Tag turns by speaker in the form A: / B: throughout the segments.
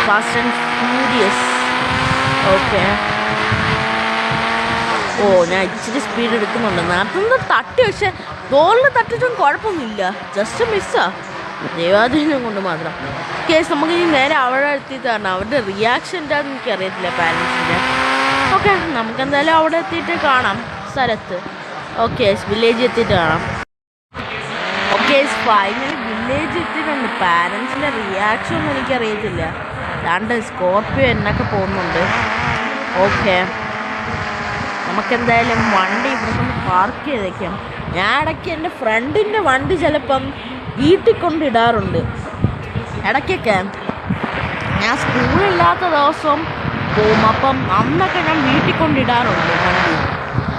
A: Fast and furious. Okay. ഓ, ഞാൻ ഇച്ചിരി speed എടുക്കുന്നുണ്ട്. നേരത്തെ തട്ടി, പക്ഷെ ഗോളിൽ തട്ടിട്ടും കുഴപ്പമൊന്നുമില്ല. ജസ്റ്റ് മിസ്സാ, ദൈവാധീനം കൊണ്ട് മാത്രം. കേസ് നമുക്ക് ഇനി നേരെ അവിടെ എത്തിയിട്ട് കാണാം. അവരുടെ റിയാക്ഷൻ എന്താണെന്ന് എനിക്കറിയത്തില്ല, പാരൻസിൻ്റെ. ഓക്കെ, നമുക്കെന്തായാലും അവിടെ എത്തിയിട്ട് കാണാം സ്ഥലത്ത്. ഓക്കെ, വില്ലേജ് എത്തിയിട്ട് കാണാം. ഓക്കെ, ഫൈനലി വില്ലേജ് എത്തിയിട്ടുണ്ട്. പാരൻസിൻ്റെ റിയാക്ഷൻ ഒന്നും എനിക്കറിയത്തില്ല. രണ്ട് സ്കോർപ്പിയോ എന്നൊക്കെ പോകുന്നുണ്ട്. ഓക്കെ, നമുക്കെന്തായാലും വണ്ടി ഇവിടെ കൊണ്ട് പാർക്ക് ചെയ്തേക്കാം. ഞാൻ ഇടയ്ക്ക് എൻ്റെ ഫ്രണ്ടിൻ്റെ വണ്ടി ചിലപ്പം വീട്ടിൽ കൊണ്ടിടാറുണ്ട്. ഇടയ്ക്കൊക്കെ ഞാൻ സ്കൂളില്ലാത്ത ദിവസം പോവും. അപ്പം അന്നൊക്കെ ഞാൻ വീട്ടിൽ കൊണ്ടിടാറുണ്ട് വണ്ടി.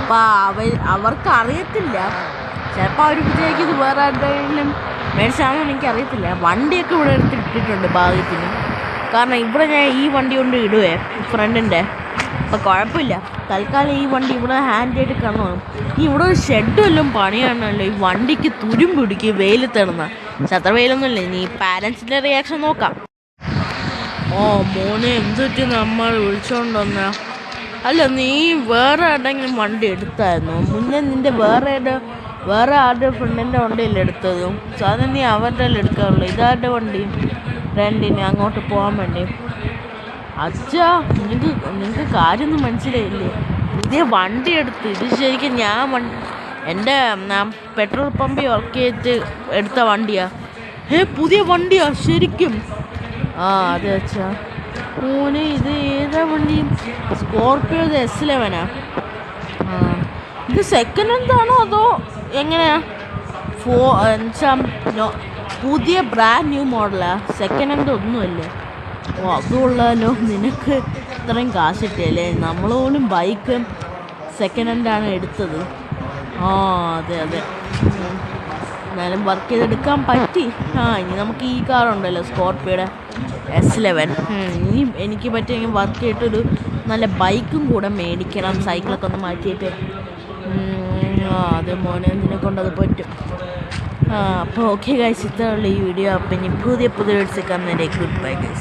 A: അപ്പം അവർക്ക് അറിയത്തില്ല. ചിലപ്പോൾ അവർ വിചാരിക്കും ഇത് വേറെ ആരുടെയും മേടിച്ചാണെന്ന് എനിക്കറിയത്തില്ല. വണ്ടിയൊക്കെ ഇവിടെ എടുത്തിട്ടിട്ടുണ്ട് ഭാഗ്യത്തിന്. കാരണം ഇവിടെ ഞാൻ ഈ വണ്ടി കൊണ്ട് ഇടുവേ ഫ്രണ്ടിൻ്റെ. അപ്പം കുഴപ്പമില്ല. തൽക്കാലം ഈ വണ്ടി ഇവിടെ ഹാൻഡ് ആയിട്ട് കാണണം. ഇവിടെ ഒരു ഷെഡ് വല്ലതും പണിയാണല്ലോ. ഈ വണ്ടിക്ക് തുരുമ്പ് പിടിക്കും വെയിലത്തിടുന്ന. അത്ര വെയിലൊന്നുമില്ല. ഇനി പാരൻസിൻ്റെ റിയാക്ഷൻ നോക്കാം. ഓ മോനെ, എന്തൊക്കെ നമ്മൾ വിളിച്ചോണ്ട് വന്ന? അല്ല, നീ വേറെ ആരുടെങ്കിലും വണ്ടി എടുത്തായിരുന്നു മുന്നേ? നിൻ്റെ വേറെ ആരുടെ ഫ്രണ്ടിൻ്റെ വണ്ടിയല്ലേ എടുത്തതും? സാധാരണ നീ അവരുടെ എടുക്കാറുള്ളൂ. ഇതാരുടെ വണ്ടി? ഫ്രണ്ടിന് അങ്ങോട്ട് പോകാൻ വേണ്ടി. അച്ഛാ, നിങ്ങൾക്ക് കാര്യമൊന്നും മനസ്സിലായില്ലേ? ഇതേ വണ്ടി എടുത്ത്. ഇത് ശരിക്കും എൻ്റെ പെട്രോൾ പമ്പിൽ വർക്ക് ചെയ്തിട്ട് എടുത്ത വണ്ടിയാ. പുതിയ വണ്ടിയാ ശരിക്കും? ആ അതെ അച്ഛാ. മോനെ, ഇത് ഏതാ വണ്ടി? സ്കോർപ്പിയോ S11. ഇത് സെക്കൻഡ് ഹാൻഡാണോ അതോ എങ്ങനെയാ? പുതിയ ബ്രാൻഡ് ന്യൂ മോഡലാ, സെക്കൻഡ് ഹാൻഡ് ഒന്നുമല്ല. ഓ, അതുകൊള്ളാലോ. നിനക്ക് ഇത്രയും കാശിട്ടല്ലേ? നമ്മൾ പോലും ബൈക്ക് സെക്കൻഡ് ഹാൻഡാണ് എടുത്തത്. ആ അതെ. എന്നാലും വർക്ക് ചെയ്തെടുക്കാൻ പറ്റി. ഇനി നമുക്ക് ഈ കാറുണ്ടല്ലോ, സ്കോർപ്പിയോയുടെ S11. ഇനി എനിക്ക് പറ്റിയെങ്കിൽ വർക്ക് ചെയ്തിട്ടൊരു നല്ല ബൈക്കും കൂടെ മേടിക്കണം, സൈക്കിളൊക്കെ ഒന്ന് മാറ്റിയിട്ട്. അതെ മോനെ, നിന്നെ കൊണ്ടത് പറ്റും. അപ്പോൾ ഓക്കെ ഗൈസ്, ഇത്രയുള്ള ഈ വീഡിയോ. അപ്പം ഇനി പുതിയ വീഡിയോസ് കാണുന്നതിൻ്റെ ഗുഡ് ബൈ ഗൈസ്.